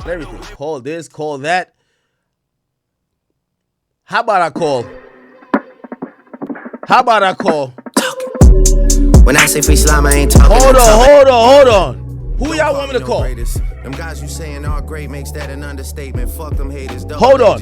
Everything. Call this, call that. How about I call? When I say free slime, I ain't talking. Hold on. Who y'all want me to call? Them guys you saying are great makes that an understatement. Fuck them haters. Hold on.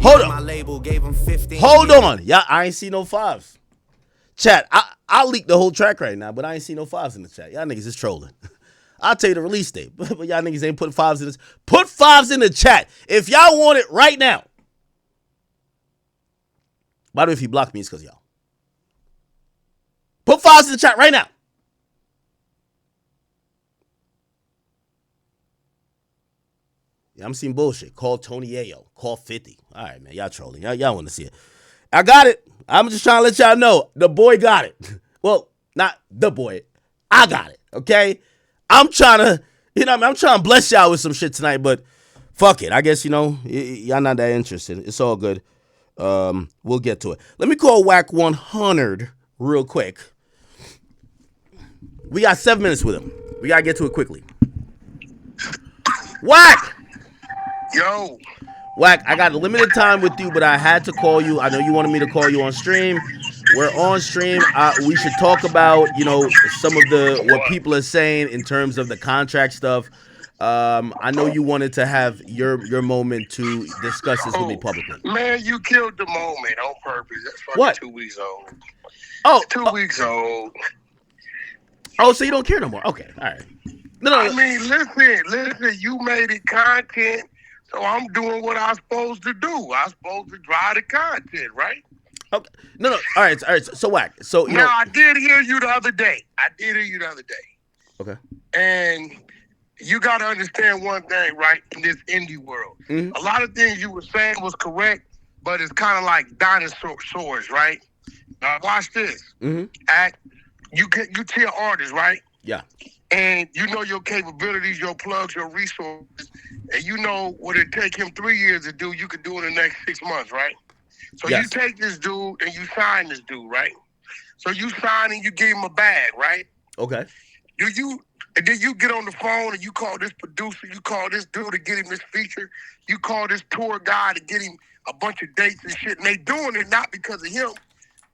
My label gave them 15. Hold on. Yeah, I ain't see no fives. Chat, I'll leak the whole track right now, but I ain't see no fives in the chat. Y'all niggas is trolling. I'll tell you the release date, but y'all niggas ain't put fives in this. Put fives in the chat if y'all want it right now. By the way, if he blocked me, it's because y'all. Put fives in the chat right now. Yeah, I'm seeing bullshit. Call Tony Ayo. Call 50. All right, man. Y'all trolling. Y'all want to see it. I got it. I'm just trying to let y'all know. The boy got it. Well, not the boy. I got it. Okay? I'm trying to, I'm trying to bless y'all with some shit tonight, but fuck it. I guess, y'all not that interested. It's all good. We'll get to it. Let me call Wack100 real quick. We got 7 minutes with him. We got to get to it quickly. Wack! Yo. Wack, I got a limited time with you, but I had to call you. I know you wanted me to call you on stream. We're on stream. We should talk about, some of what people are saying in terms of the contract stuff. I know you wanted to have your moment to discuss this with me publicly. Man, you killed the moment on purpose. That's fucking what? 2 weeks old. Oh, 2 weeks old. Oh, so you don't care no more? Okay, all right. No. I mean, listen. You made it content, so I'm doing what I'm supposed to do. I'm supposed to drive the content, right? Okay. No. All right. So Wack. So I did hear you the other day. Okay. And you got to understand one thing, right? In this indie world, a lot of things you were saying was correct, but it's kind of like dinosaurs, right? Now watch this. You tier artists, right? Yeah. And you know your capabilities, your plugs, your resources, and you know what it take him 3 years to do, you could do in the next 6 months, right? So yes. You take this dude and you sign this dude, right? So you sign and you give him a bag, right? Okay. And then you get on the phone and you call this producer, you call this dude to get him this feature, you call this tour guy to get him a bunch of dates and shit, and they doing it not because of him,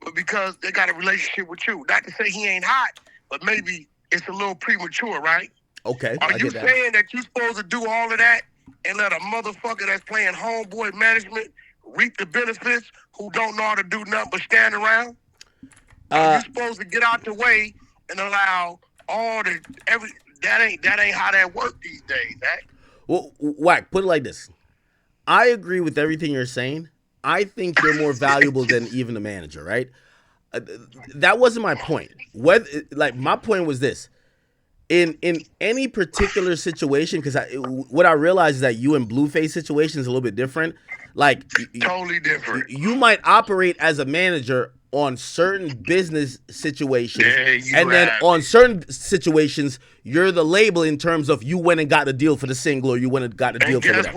but because they got a relationship with you. Not to say he ain't hot, but maybe it's a little premature, right? Okay. Are you saying that you supposed to do all of that and let a motherfucker that's playing homeboy management reap the benefits who don't know how to do nothing but stand around? Are you supposed to get out the way and allow that ain't how that work these days, eh? Well, Wack, put it like this. I agree with everything you're saying. I think you're more valuable than even a manager, right? That wasn't my point. My point was this. In any particular situation, because what I realized is that you and Blueface situation is a little bit different. Like totally different. You might operate as a manager on certain business situations, then on certain situations, you're the label in terms of you went and got a deal for the single, or you went and got a deal for whatever.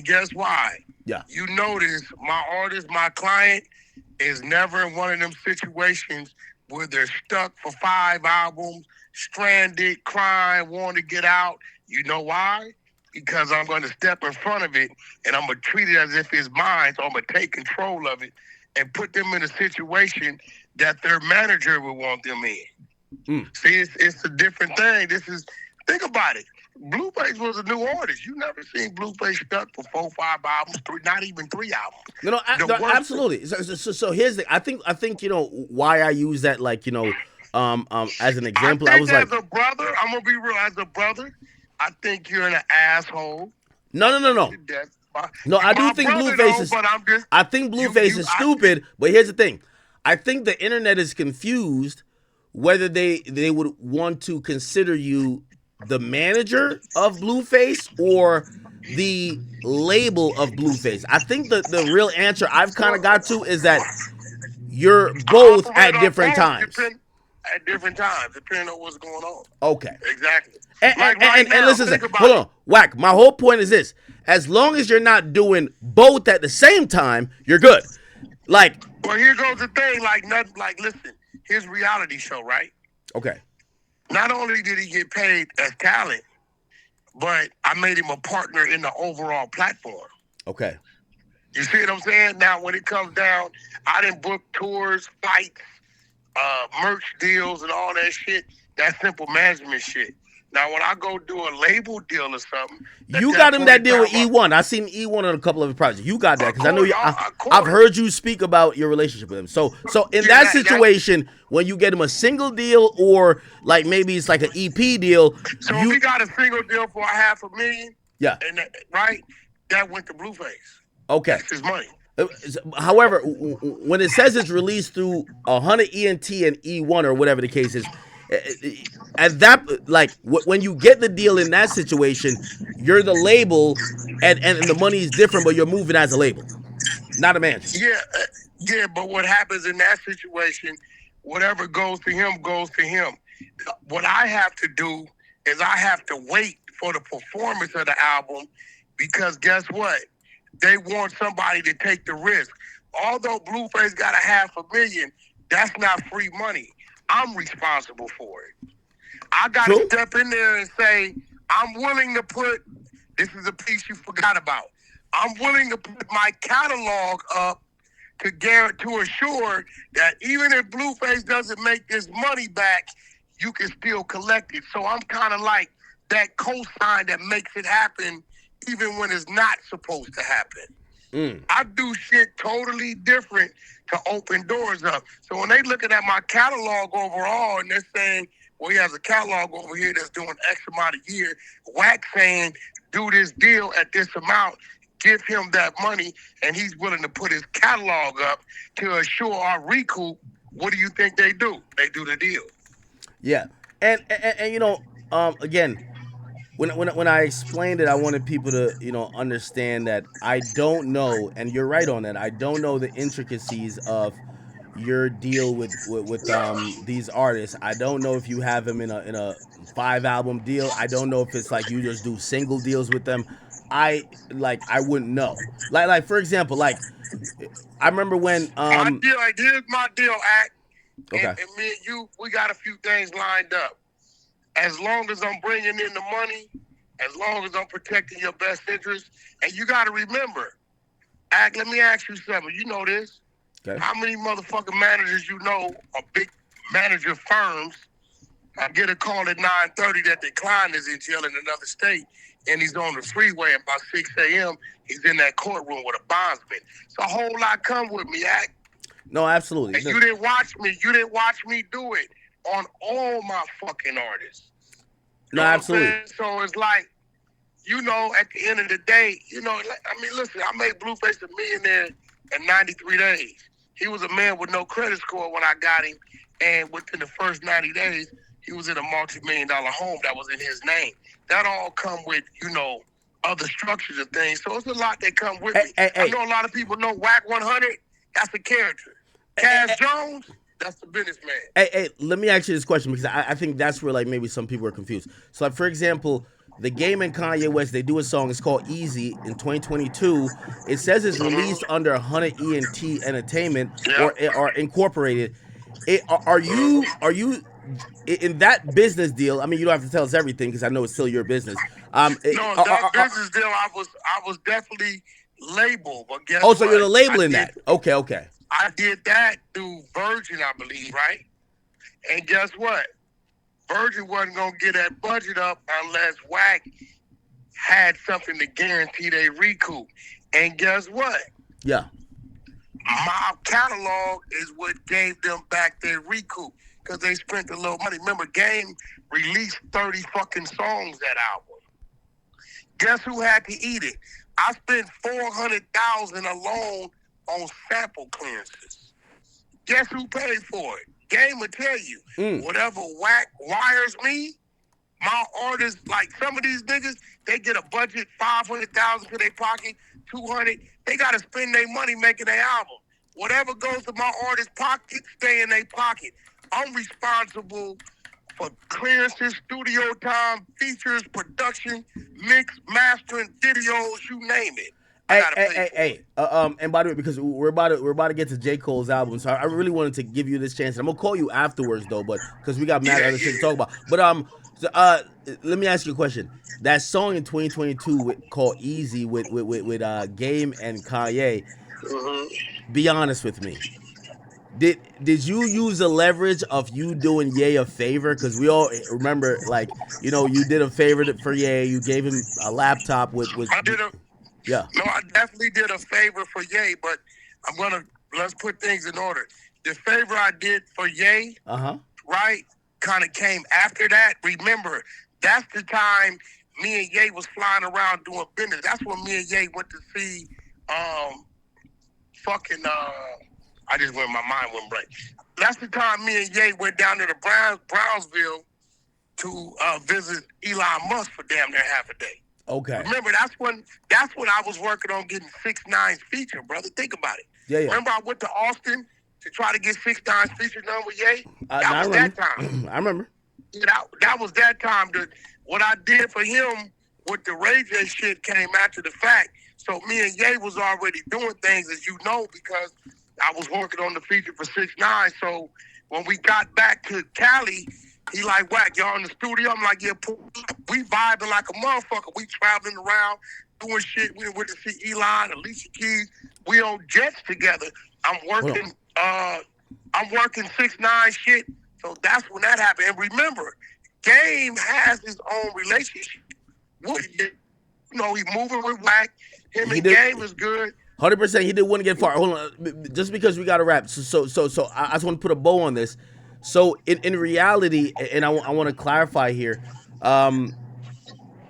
Guess why? Yeah. You notice my artist, my client, is never in one of them situations where they're stuck for 5 albums, stranded, crying, wanting to get out. You know why? Because I'm going to step in front of it and I'm going to treat it as if it's mine. So I'm going to take control of it and put them in a situation that their manager would want them in. See, it's a different thing. Think about it. Blueface was a new artist. You never seen Blueface stuck for 4, 5 albums, not even 3 albums. No, absolutely. So here's the. I think why I use that as an example. I was like, as a brother, I'm gonna be real. As a brother, I think you're an asshole. No. No, I do think Blueface is. I think Blueface is stupid. But here's the thing. I think the internet is confused whether they would want to consider you the manager of Blueface or the label of Blueface. I think the real answer I've kind of got to is that you're both at different times. At different times, depending on what's going on. Okay. Exactly. And listen, hold on. Wack, my whole point is this. As long as you're not doing both at the same time, you're good. Well, here goes the thing. Listen, here's reality show, right? Okay. Not only did he get paid as talent, but I made him a partner in the overall platform. Okay. You see what I'm saying? Now, when it comes down, I didn't book tours, flights, merch deals, and all that shit. That's simple management shit. Now, when I go do a label deal or something, at You got him that point in deal with time, E1. I seen E1 on a couple of his projects. You got that because I know you. Of I've course. heard you speak about your relationship with him. So in Yeah, that situation, when you get him a single deal or like maybe it's like an EP deal, So if he got a single deal for $500,000, yeah, and right, that went to Blueface. okay. That's his money. However, when it says it's released through 100 ENT and E1 or whatever the case is, at that like when you get the deal in that situation, you're the label, and the money is different, but you're moving as a label, not a manager. Yeah, but what happens in that situation, whatever goes to him goes to him. What I have to do is I have to wait for the performance of the album because guess what? They want somebody to take the risk. Although Blueface got $500,000, that's not free money. I'm responsible for it. I got to step in there and say, I'm willing to put, this is a piece you forgot about. I'm willing to put my catalog up to assure that even if Blueface doesn't make this money back, you can still collect it. So I'm kind of like that cosign that makes it happen even when it's not supposed to happen. I do shit totally different to open doors up. So when they looking at my catalog overall and they're saying, well, he has a catalog over here that's doing X amount a year, Wack saying, do this deal at this amount, give him that money, and he's willing to put his catalog up to assure our recoup. What do you think they do? They do the deal. Yeah, and you know, again, when I explained it, I wanted people to understand that I don't know, and you're right on that. I don't know the intricacies of your deal with these artists. I don't know if you have them in a 5 album deal. I don't know if it's like you just do single deals with them. I wouldn't know. Like for example, like I remember when Here's my deal, Act. Okay. And me and you, we got a few things lined up. As long as I'm bringing in the money, as long as I'm protecting your best interest, and you got to remember, Act, let me ask you something. You know this. Okay. How many motherfucking managers you know are big manager firms? I get a call at 9:30 that their client is in jail in another state, and he's on the freeway at about 6 a.m. He's in that courtroom with a bondsman. So a whole lot come with me, Act. No, absolutely. And you didn't watch me. You didn't watch me do it on all my fucking artists. No, absolutely. So it's like, at the end of the day, I mean, listen, I made Blueface a millionaire in 93 days. He was a man with no credit score when I got him, and within the first 90 days, he was in a multi-million-dollar home that was in his name. That all come with, other structures and things. So it's a lot that come with me. I know a lot of people know Wack100. That's a character. Cass Jones, that's the businessman. Hey, let me ask you this question because I think that's where like maybe some people are confused. So like for example, The Game and Kanye West, they do a song. It's called Easy in 2022. It says it's released under 100 ENT Entertainment or incorporated. Are you in that business deal? I mean, you don't have to tell us everything because I know it's still your business. That business deal, I was definitely labeled, but guess what? Oh, so you're the label in that? Okay. I did that through Virgin, I believe, right? And guess what? Virgin wasn't going to get that budget up unless Wack had something to guarantee they recoup. And guess what? Yeah. My catalog is what gave them back their recoup because they spent a little money. Remember, Game released 30 fucking songs that album. Guess who had to eat it? I spent $400,000 alone on sample clearances. Guess who paid for it? Game will tell you. Whatever Wack wires me, my artists, like some of these niggas, they get a budget $500,000 to their pocket, $200,000. They got to spend their money making their album. Whatever goes to my artist's pocket, stay in their pocket. I'm responsible for clearances, studio time, features, production, mix, mastering, videos, you name it. I gotta pay for it. And by the way, because we're about to get to J. Cole's album, so I really wanted to give you this chance. I'm gonna call you afterwards though, but because we got mad other shit to talk about. But let me ask you a question. That song in 2022 called "Easy" with Game and Kanye. Be honest with me. Did you use the leverage of you doing Ye a favor? Because we all remember, like, you did a favor for Ye. You gave him a laptop with I did a yeah. No, I definitely did a favor for Ye, but let's put things in order. The favor I did for Ye, right, kind of came after that. Remember, that's the time me and Ye was flying around doing business. That's when me and Ye went to see I just went, my mind went blank. That's the time me and Ye went down to the Brownsville to visit Elon Musk for damn near half a day. Okay. Remember, that's when I was working on getting 6ix9ine's feature, brother. Think about it. Yeah. Remember, I went to Austin to try to get 6ix9ine's feature done with Ye? That was that time. I remember. That was that time. What I did for him with the Ray J shit came after the fact. So me and Ye was already doing things, as you know, because I was working on the feature for 6ix9ine. So when we got back to Cali, he like, Wack, y'all in the studio? I'm like, yeah, we vibing like a motherfucker. We traveling around, doing shit. We went to see Elon, Alicia Keys. We on jets together. I'm working 6ix9ine shit. So that's when that happened. And remember, Game has his own relationship with it. He moving with Wack. Him and Game is good. 100%. He didn't want to get far. Hold on, just because we got to wrap. So I just want to put a bow on this. So in reality, and I want to clarify here.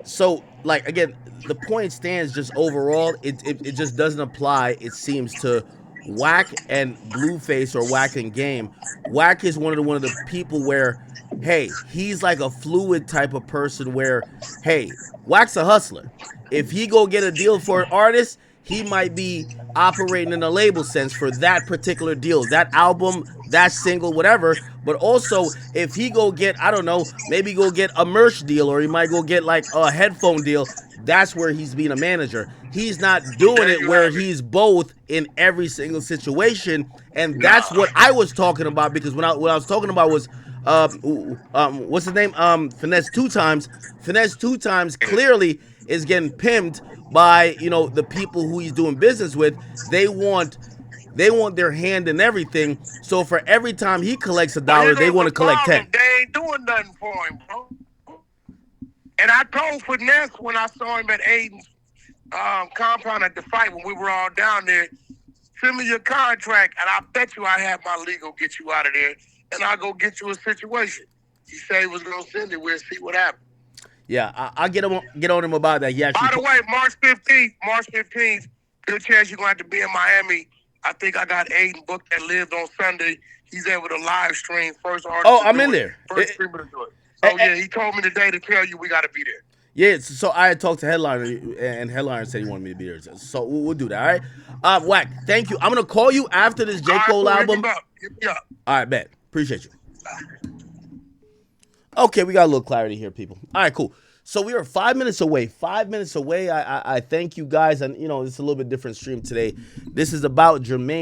So like again, the point stands. Just overall, it just doesn't apply. It seems to Wack and Blueface or Wack and Game. Wack is one of the people where, hey, he's like a fluid type of person where, hey, Wack's a hustler. If he go get a deal for an artist, he might be operating in a label sense for that particular deal, that album, that single, whatever. But also, if he go get, I don't know, maybe go get a merch deal, or he might go get like a headphone deal, that's where he's being a manager. He's not doing it where he's both in every single situation. And that's what I was talking about, because what I was talking about was what's his name? Finesse 2Tymes. Finesse 2Tymes clearly is getting pimped by the people who he's doing business with. They want their hand in everything. So for every time he collects a dollar, they want to collect 10. They ain't doing nothing for him, bro. And I told Finesse when I saw him at Aiden's compound at the fight when we were all down there, send me your contract, and I bet you I have my legal get you out of there, and I'll go get you a situation. He said he was going to send it. We'll see what happens. Yeah, I'll get on him about that. Yeah. By the way, March 15th, good chance you're going to have to be in Miami. I think I got Aiden booked that lived on Sunday. He's able to live stream first artist. Oh, I'm in there. First streamer to do it. So yeah, he told me today to tell you we got to be there. Yeah, so I had talked to Headliner, and Headliner said he wanted me to be there. So we'll do that, all right? Wack, thank you. I'm going to call you after this J. Cole album. Hit me up. All right, bet. Appreciate you. Okay, we got a little clarity here, people. All right, cool. So we are 5 minutes away. 5 minutes away. I thank you guys. And, it's a little bit different stream today. This is about Jermaine.